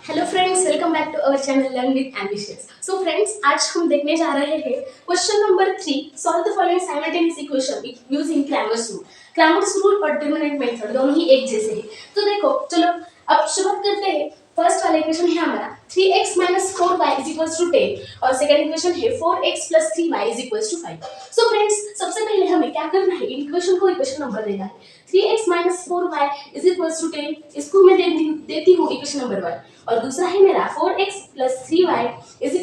Hello friends, welcome back to our channel learn with ambitious. So friends, आज हम देखने जा रहे हैं question number 3। Solve the following simultaneous equation using Cramer's rule. Cramer's rule और determinant method दोनों ही एक जैसे हैं। तो देखो, चलो अब शुरुआत करते हैं। फर्स्ट वाला इक्वेशन है हमारा 3x 4y 10 और सेकंड इक्वेशन है 4x 3y 5। सो फ्रेंड्स, सबसे पहले हमें क्या करना है, इक्वेशन को इक्वेशन नंबर देना है। 3x 4y 10, इसको मैं देती हूँ इक्वेशन नंबर 1, और दूसरा है मेरा 4x 3y 10,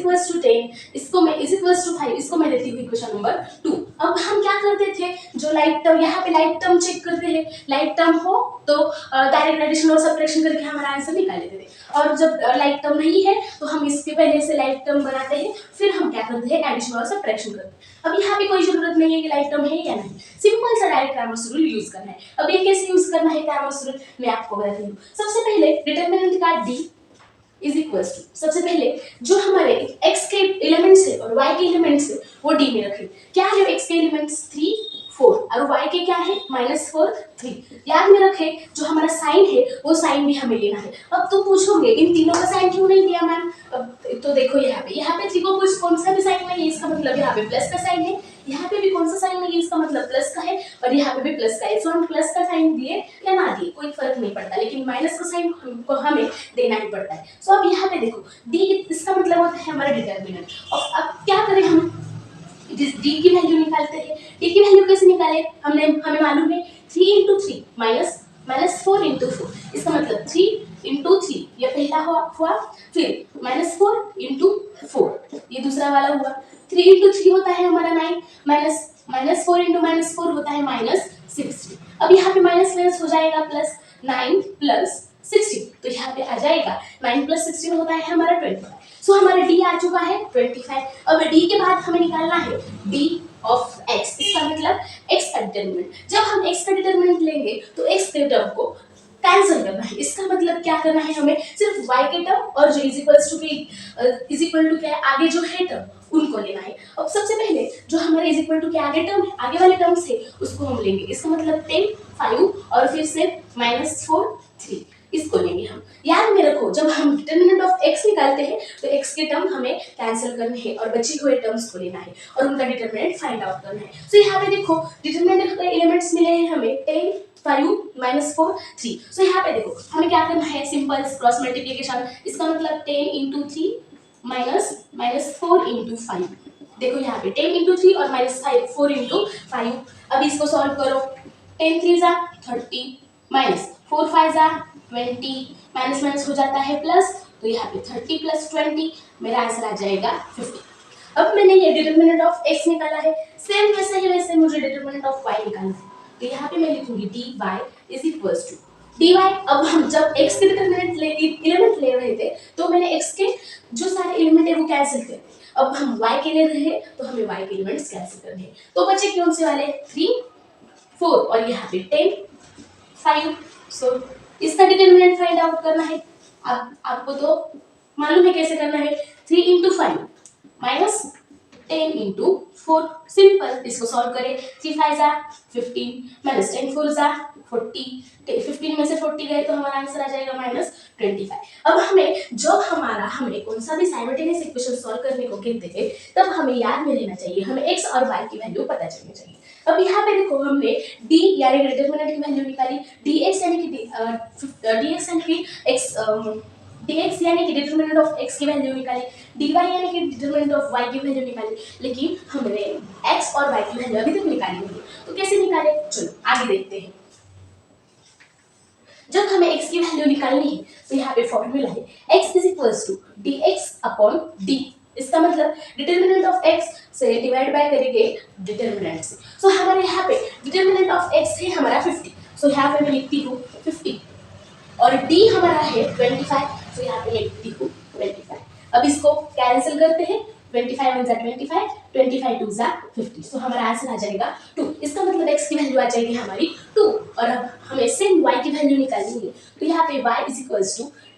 इसको मैं 5, इसको मैं देती हूँ इक्वेशन नंबर 2। अब हम क्या करते थे, जो लाइक टर्म, यहाँ पे लाइक टर्म चेक करते हैं। लाइक टर्म हो तो डायरेक्ट एडिशन और सब्ट्रैक्शन करके हमारा आंसर निकाल लेते थे, और जब लाइक टर्म नहीं है तो हम इसके पहले से लाइक टर्म बनाते हैं, फिर हम क्या करते हैं, एडिशन और सब्ट्रैक्शन करते हैं। अब यहाँ पे कोई जरूरत नहीं है कि लाइक टर्म है या नहीं, सिंपल सा डायरेक्ट क्रैमर्स रूल यूज करना है। अब ये कैसे यूज करना है क्रैमर्स रूल, मैं आपको बताती हूँ। सबसे पहले डिटरमिनेंट का d इज इक्वल टू, सबसे पहले जो हमारे x के एलिमेंट्स है और y के एलिमेंट्स है वो d में रखें। क्या है x के एलिमेंट्स 3 4 और y के क्या है -4 3। याद में रखें, जो हमारा साइन है वो साइन भी हमें लेना है। अब तुम पूछोगे इन तीनों का साइन क्यों नहीं लिया मैम। अब तो देखो, यहाँ पे 3 को कुछ कौन सा भी साइन नहीं है, इसका मतलब यहाँ पे प्लस का साइन है, यहाँ पे भी कौन सा साइन नहीं है, इसका मतलब प्लस का है, और यहाँ पे भी प्लस का है। सो हम प्लस का साइन दिए या ना दिए कोई फर्क नहीं पड़ता, लेकिन माइनस का साइन हमको हमें देना ही पड़ता है। सो अब यहाँ पे देखो, डी इसका मतलब होता है हमारा डिटर्मिनेंट। और अब क्या करें, हम डी की वैल्यू निकालते हैं। डी की वैल्यू कैसे निकाले, हमें मालूम है 3 × 3 -4 × 4, इसका मतलब 3 × 3 ये पहला हुआ, फिर -4 × 4 ये दूसरा वाला हुआ। 3 × 3 होता है हमारा 9, -4 × -4 होता है -60। अब यहाँ पे माइनस माइनस हो जाएगा प्लस, 9 + 60, तो यहाँ पे आ जाएगा 9 + 16 होता है हमारा 25। सो हमारा डी आ चुका है 25। अब डी के बाद हमें निकालना है डी ऑफ x, इसका मतलब x का डिटरमिनेंट। जब हम x का डिटरमिनेंट लेंगे तो x के टर्म को कैंसिल करना है। इसका मतलब क्या करना है, हमें सिर्फ y के टर्म और जो इज इक्वल टू क्या है आगे जो है टर्म उनको लेना है। अब सबसे पहले जो हमारे इज इक्वल टू के आगे टर्म है, आगे वाले टर्म्स है, उसको हम लेंगे। इसका मतलब 10 5 और फिर से -4 3, इसको लेंगे हम। याद में रखो, जब हम डिटरमिनेंट ऑफ x निकालते हैं तो x के टर्म हमें कैंसिल करने हैं और बचे हुए टर्म्स को लेना है और उनका डिटरमिनेंट फाइंड आउट करना है। सो यहाँ पे देखो, डिटरमिनेंट के एलिमेंट्स मिले हैं हमें 10 5 -4 3। सो यहाँ पे देखो, हमें क्या करना है, सिंपल क्रॉस मल्टीप्लिकेशन। इसका मतलब 10 × 3 -4 × 5। देखो यहाँ पे 10 × 3 और -4 × 5। अब इसको सॉल्व करो। 10 3 = 30 -4 5 = 20, माइनस माइनस हो जाता है प्लस, तो यहाँ पे 30 + 20 मेरा आंसर आ जाएगा 50। अब मैंने ये डिटरमिनेंट ऑफ x निकाला है, सेम वैसे ही वैसे मुझे डिटरमिनेंट ऑफ y निकालना है। तो यहाँ पे मैं लिखूंगी dy = dy। अब हम जब x के डिटरमिनेंट एलिमेंट ले रहे थे तो मैंने x के जो सारे एलिमेंट है वो कैंसिल कर दिए। अब हम y के ले रहे हैं तो हमें y के एलिमेंट्स कैंसिल करने हैं। तो बचे कौन से वाले, 3 4 और यहाँ पे 10 5। सो इसका डिटरमिनेंट फाइंड आउट करना है। अब आपको तो मालूम है कैसे करना है, 3 × 5 -10 × 4, सिंपल। इसको सॉल्व करें। 3 5 = 15 -10 4 = 40, 15 में से 40 गए तो हमारा आंसर आ जाएगा -25। अब हमें कौन सा भी साइमल्टेनियस इक्वेशन सॉल्व करने को कहते हैं, तब हमें याद में रहना चाहिए, हमें x और y की वैल्यू पता चलनी चाहिए। अब यहाँ पे देखो, हमने d यानी कि डिटरमिनेंट की वैल्यू निकाली, dx यानी कि डिटरमिनेंट ऑफ x की वैल्यू निकाली, dy यानी कि डिटरमिनेंट ऑफ y की वैल्यू निकाली, लेकिन हमने x और y की वैल्यू अभी तक निकाली नहीं। तो कैसे निकाले, चलो आगे देखते हैं। जब हमें x की वैल्यू निकालनी है तो यहाँ पे फॉर्मूला है x = dx/d। इसका मतलब डिटरमिनेंट ऑफ x से डिवाइड बाय करेंगे डिटरमिनेंट से। सो हमारे यहाँ पे डिटरमिनेंट ऑफ x है हमारा 50, सो यहाँ पे मैं लिखती हूँ 50, और d हमारा है 25, सो यहाँ पे लिखती हूँ 25। अब इसको कैंसिल करते हैं, 25 1 = 25, 25 2 = 50, सो हमारा आंसर आ जाएगा 2। इसका मतलब x की वैल्यू आ जाएगी हमारी 2, और अब हमें सेम y की वैल्यू निकालनी है। तो यहाँ पे y =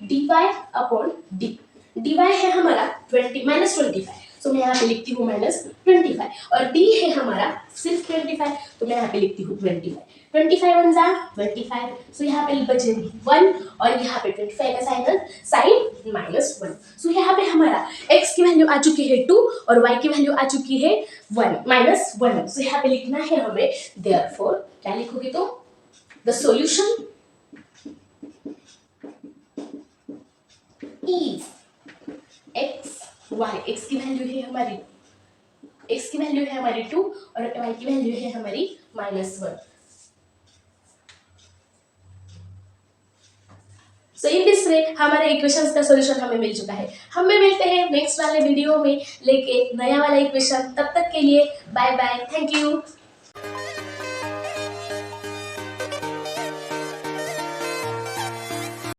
dy/d। dy है हमारा 25, तो मैं यहाँ पे लिखती हूँ -25, और d है हमारा सिर्फ 25, तो मैं यहाँ पे लिखती हूँ 25। 25 वन जा 25, सो यहाँ पे बचे 1 और यहाँ पे 25 का साइन -1। सो यहाँ पे हमारा x की वैल्यू आ चुकी है 2 और y की वैल्यू आ चुकी है 1 -1। सो यहाँ पे लिखना है हमें देयरफॉर, क्या लिखोगे तो द सॉल्यूशन इज x की वैल्यू है हमारी -2 और y की वैल्यू है हमारी -1। सो इन दिस वे हमारे इक्वेशंस का सॉल्यूशन हमें मिल चुका है। हमें मिलते हैं नेक्स्ट वाले वीडियो में लेके नया वाला इक्वेशन। तब तक के लिए बाय बाय, थैंक यू।